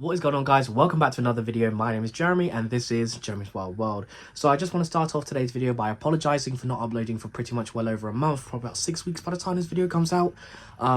What is going on, guys? Welcome back to another video. My name is Jeremy and this is Jeremy's Wild World. So I just want to start off today's video by apologizing for not uploading for pretty much well over a month, probably about 6 weeks by the time this video comes out.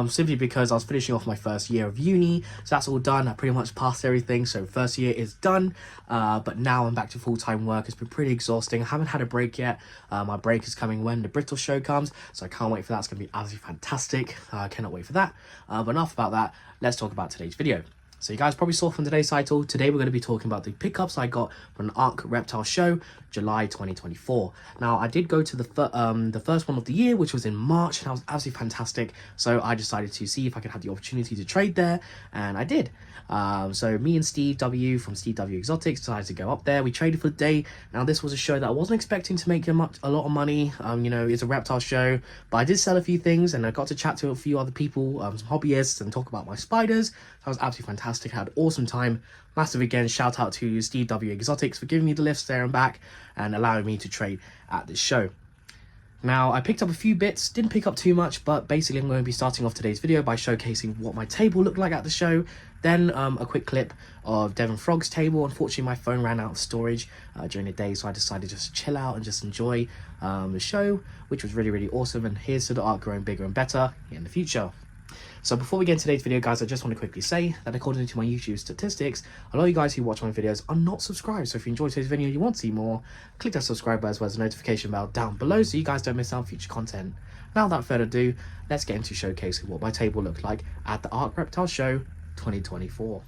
Simply because I was finishing off my first year of uni, so that's all done. I pretty much passed everything, so first year is done. But now I'm back to full-time work. It's been pretty exhausting. I haven't had a break yet. My break is coming when the Bristol show comes, so I can't wait for that. It's going to be absolutely fantastic. I cannot wait for that. But enough about that. Let's talk about today's video. So you guys probably saw from today's title, today we're going to be talking about the pickups I got from an A.R.C Reptile show, July 2024. Now, I did go to the first one of the year, which was in March, and that was absolutely fantastic. So I decided to see if I could have the opportunity to trade there, and I did. So me and Steve W from Steve W Exotics decided to go up there. We traded for the day. Now, this was a show that I wasn't expecting to make a lot of money. You know, it's a reptile show, but I did sell a few things, and I got to chat to a few other people, some hobbyists, and talk about my spiders. That was absolutely fantastic. I had an awesome time. Massive again shout out to Steve W Exotics for giving me the lifts there and back and allowing me to trade at this show. Now, I picked up a few bits, didn't pick up too much, but basically I'm going to be starting off today's video by showcasing what my table looked like at the show. Then a quick clip of Devon Frog's table. Unfortunately, my phone ran out of storage during the day, so I decided just to chill out and just enjoy the show, which was really, really awesome. And here's to the art growing bigger and better in the future. So before we get into today's video, guys, I just want to quickly say that according to my YouTube statistics, a lot of you guys who watch my videos are not subscribed. So if you enjoyed today's video and you want to see more, click that subscribe button as well as the notification bell down below so you guys don't miss out on future content. Now, without further ado, let's get into showcasing what my table looked like at the A.R.C Reptile Show 2024.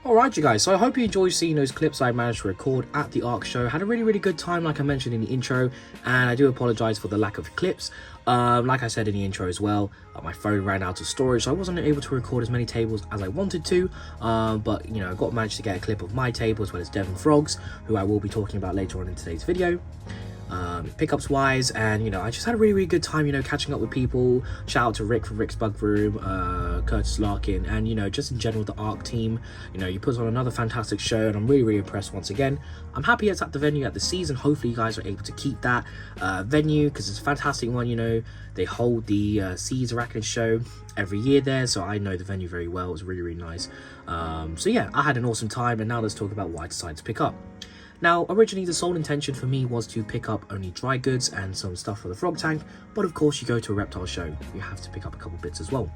Alright, you guys, so I hope you enjoyed seeing those clips I managed to record at the A.R.C show. Had a really, really good time, like I mentioned in the intro, and I do apologise for the lack of clips. Like I said in the intro as well, my phone ran out of storage, so I wasn't able to record as many tables as I wanted to, but, you know, I managed to get a clip of my table as well as Devon Frog's, who I will be talking about later on in today's video. Pickups wise, and, you know, I just had a really, really good time, you know, catching up with people. Shout out to Rick from Rick's Bug Room, Curtis Larkin, and, you know, just in general the A.R.C team. You know, you put on another fantastic show, and I'm really, really impressed once again. I'm happy it's at the venue at the season. Hopefully you guys are able to keep that venue, because it's a fantastic one. You know, they hold the Seas Arachnid show every year there, so I know the venue very well. It was really, really nice. So yeah, I had an awesome time, and now let's talk about what I decided to pick up. Now, originally the sole intention for me was to pick up only dry goods and some stuff for the frog tank, but of course you go to a reptile show, you have to pick up a couple bits as well.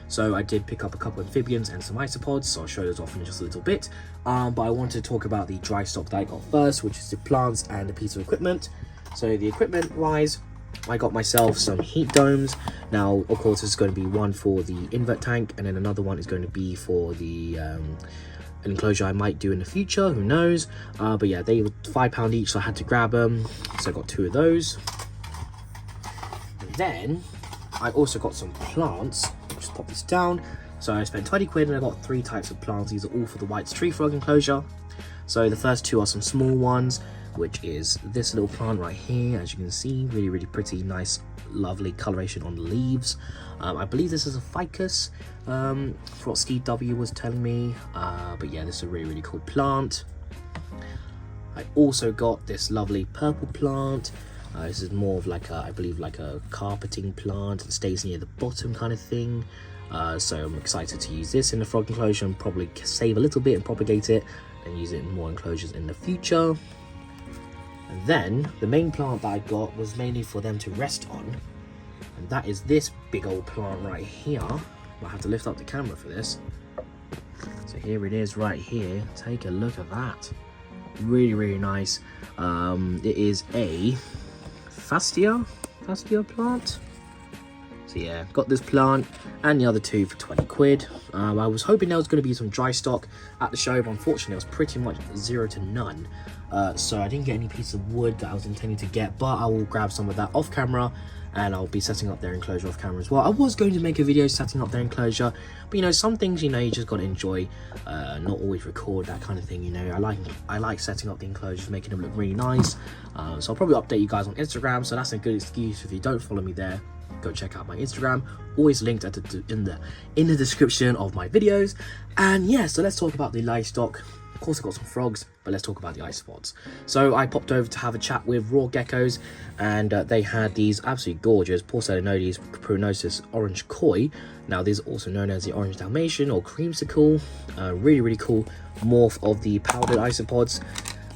So I did pick up a couple amphibians and some isopods, so I'll show those off in just a little bit. But I wanted to talk about the dry stock that I got first, which is the plants and a piece of equipment. So the equipment wise, I got myself some heat domes. Now, of course, there's going to be one for the invert tank, and then another one is going to be for the an enclosure I might do in the future, who knows. But yeah, they were £5 each, so I had to grab them, so I got 2 of those. And then I also got some plants. Just pop this down. So I spent 20 quid and I got 3 types of plants. These are all for the White's tree frog enclosure. So the first 2 are some small ones. which is this little plant right here. As you can see, really pretty, nice, lovely coloration on the leaves. I believe this is a ficus, for what Steve W was telling me, but yeah, this is a really cool plant. I also got this lovely purple plant. This is more of like a, I believe like a carpeting plant that stays near the bottom kind of thing. So I'm excited to use this in the frog enclosure and probably save a little bit and propagate it and use it in more enclosures in the future. And then the main plant that I got was mainly for them to rest on, and that is this big old plant right here. I have to lift up the camera for this. So here it is right here. Take a look at that. Really nice. It is a fascia plant. So yeah, got this plant and the other two for 20 quid. I was hoping there was going to be some dry stock at the show, but unfortunately it was pretty much 0 to none. So I didn't get any piece of wood that I was intending to get, but I will grab some of that off camera and I'll be setting up their enclosure off camera as well. I was going to make a video setting up their enclosure, but you know, some things, you know, you just got to enjoy, not always record, that kind of thing, you know. I like setting up the enclosures, making them look really nice. So I'll probably update you guys on Instagram, so that's a good excuse. If you don't follow me there, go check out my Instagram, always linked at in the description of my videos. And yeah, so let's talk about the livestock. Of course I got some frogs, but let's talk about the isopods. So I popped over to have a chat with Raw Geckos, and they had these absolutely gorgeous Porcelanodes prunosis orange koi. Now these are also known as the orange Dalmatian or creamsicle. Really cool morph of the powdered isopods.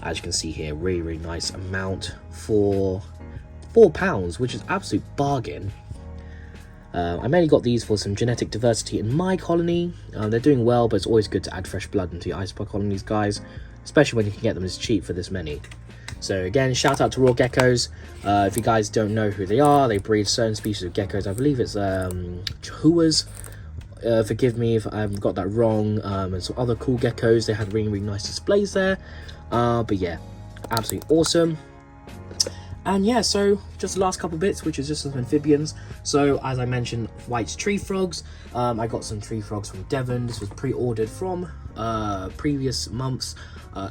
As you can see here, really nice amount for £4, which is absolute bargain. I mainly got these for some genetic diversity in my colony. They're doing well, but it's always good to add fresh blood into your isopod colonies, guys, especially when you can get them as cheap for this many. So again, shout out to Raw Geckos. If you guys don't know who they are, they breed certain species of geckos. I believe it's chihuahuas. Forgive me if I've got that wrong. And some other cool geckos. They had really nice displays there. But yeah, absolutely awesome. And yeah, so just the last couple bits, which is just some amphibians. So as I mentioned, White's tree frogs. I got some tree frogs from Devon. This was pre-ordered from previous months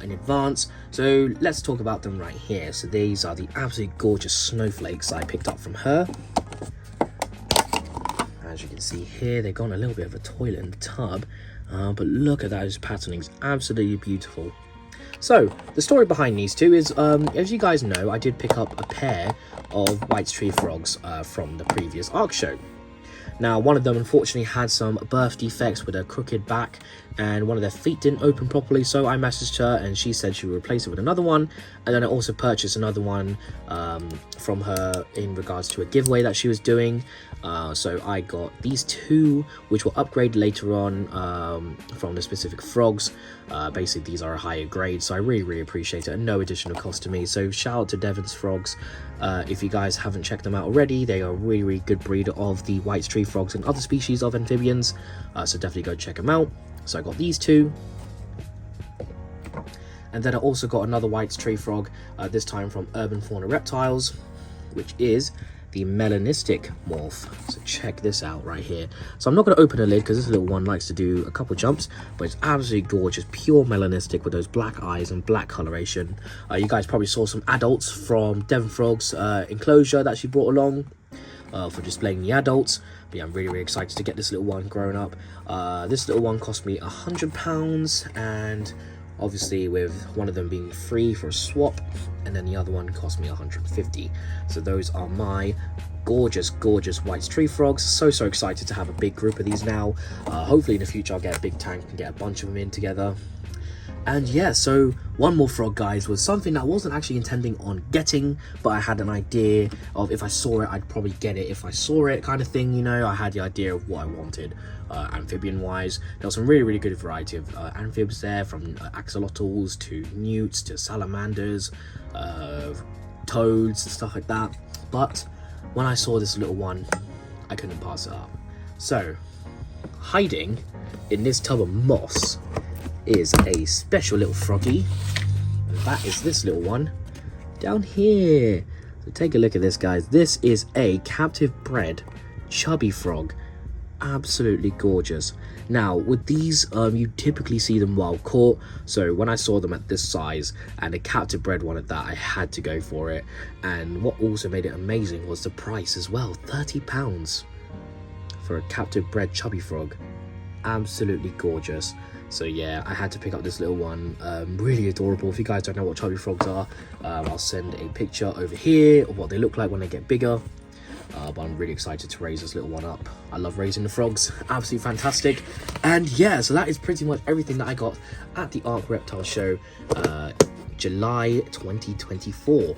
in advance. So let's talk about them right here. So these are the absolutely gorgeous snowflakes I picked up from her. As you can see here, they've gone a little bit of a toilet in the tub, but look at those patternings, absolutely beautiful. So the story behind these two is, as you guys know, I did pick up a pair of White's tree frogs from the previous A.R.C show. Now, one of them unfortunately had some birth defects with a crooked back, and one of their feet didn't open properly, so I messaged her and she said she would replace it with another one. And then I also purchased another one from her in regards to a giveaway that she was doing. So I got these two, which will upgrade later on from the specific frogs. Basically, these are a higher grade, so I really appreciate it, and no additional cost to me. So shout out to Devon's Frogs. If you guys haven't checked them out already, they are a really good breed of the White's tree frogs and other species of amphibians. So definitely go check them out. So I got these two. And then I also got another White's tree frog, this time from Urban Fauna Reptiles, which is the melanistic morph. So check this out right here. So I'm not going to open the lid because this little one likes to do a couple jumps, but it's absolutely gorgeous, pure melanistic with those black eyes and black coloration. You guys probably saw some adults from Devon Frog's enclosure that she brought along for displaying the adults. But yeah, I'm really excited to get this little one grown up. This little one cost me £100, and obviously with one of them being free for a swap, and then the other one cost me 150. So those are my gorgeous White's tree frogs. So excited to have a big group of these now. Hopefully in the future I'll get a big tank and get a bunch of them in together. And yeah, so one more frog, guys, was something that I wasn't actually intending on getting, but I had an idea of if I saw it, I'd probably get it if I saw it, kind of thing, you know. I had the idea of what I wanted, amphibian-wise. There was some really good variety of amphibs there, from axolotls to newts to salamanders, toads and stuff like that. But when I saw this little one, I couldn't pass it up. So, hiding in this tub of moss is a special little froggy, and that is this little one down here. So take a look at this, guys. This is a captive bred chubby frog. absolutely gorgeous. Now with these, you typically see them wild caught, so when I saw them at this size and a captive bred one at that, I had to go for it. And what also made it amazing was the price as well. £30 for a captive bred chubby frog. Absolutely gorgeous. So yeah, I had to pick up this little one. Really adorable. If you guys don't know what chubby frogs are, I'll send a picture over here of what they look like when they get bigger. But I'm really excited to raise this little one up. I love raising the frogs, absolutely fantastic. And yeah, so that is pretty much everything that I got at the A.R.C Reptile Show, July 2024.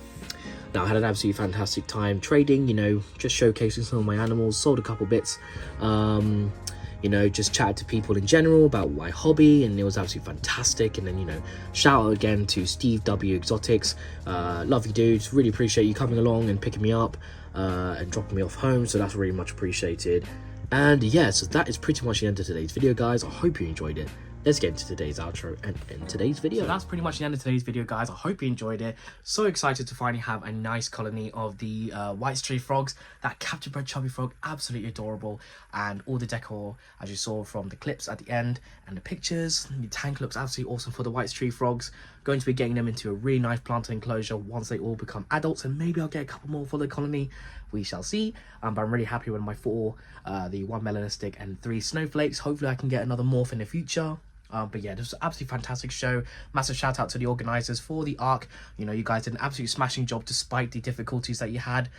Now I had an absolutely fantastic time trading, you know, just showcasing some of my animals, sold a couple bits, you know, just chatted to people in general about my hobby, and it was absolutely fantastic. And then, you know, shout out again to Steve W Exotics. Love you dudes, really appreciate you coming along and picking me up and dropping me off home, so that's really much appreciated. And yeah, so that is pretty much the end of today's video, guys. I hope you enjoyed it. Let's get into today's outro and end today's video. So that's pretty much the end of today's video, guys. I hope you enjoyed it. So excited to finally have a nice colony of the white stray frogs. That captive bred chubby frog, absolutely adorable. And all the decor, as you saw from the clips at the end and the pictures. The tank looks absolutely awesome for the white stray frogs. Going to be getting them into a really nice planter enclosure once they all become adults, and maybe I'll get a couple more for the colony. We shall see. But I'm really happy with my 4, the 1 melanistic and 3 snowflakes. Hopefully I can get another morph in the future. But yeah, this was an absolutely fantastic show. Massive shout out to the organizers for the A.R.C. You know, you guys did an absolute smashing job despite the difficulties that you had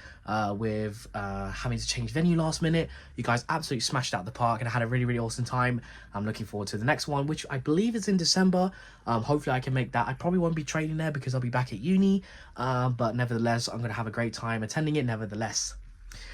with having to change venue last minute. You guys absolutely smashed out the park, and I had a really, really awesome time. I'm looking forward to the next one, which I believe is in December. Hopefully I can make that. I probably won't be training there because I'll be back at uni. But nevertheless, I'm going to have a great time attending it nevertheless.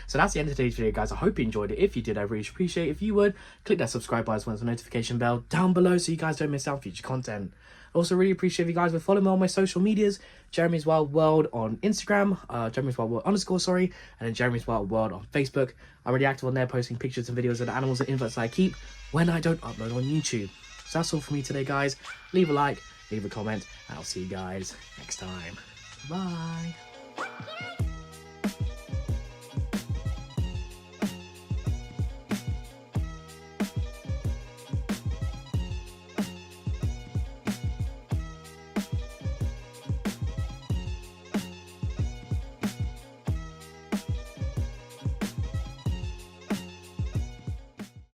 So that's the end of today's video, guys. I hope you enjoyed it. If you did, I really appreciate it. If you would, click that subscribe button as well as the notification bell down below so you guys don't miss out on future content. I also really appreciate if you guys would follow me on my social medias. Jeremy's Wild World on Instagram, Jeremy's Wild World _ sorry, and then Jeremy's Wild World on Facebook. I'm really active on there, posting pictures and videos of the animals and inverts I keep when I don't upload on YouTube. So that's all for me today, guys. Leave a like, leave a comment, and I'll see you guys next time. Bye.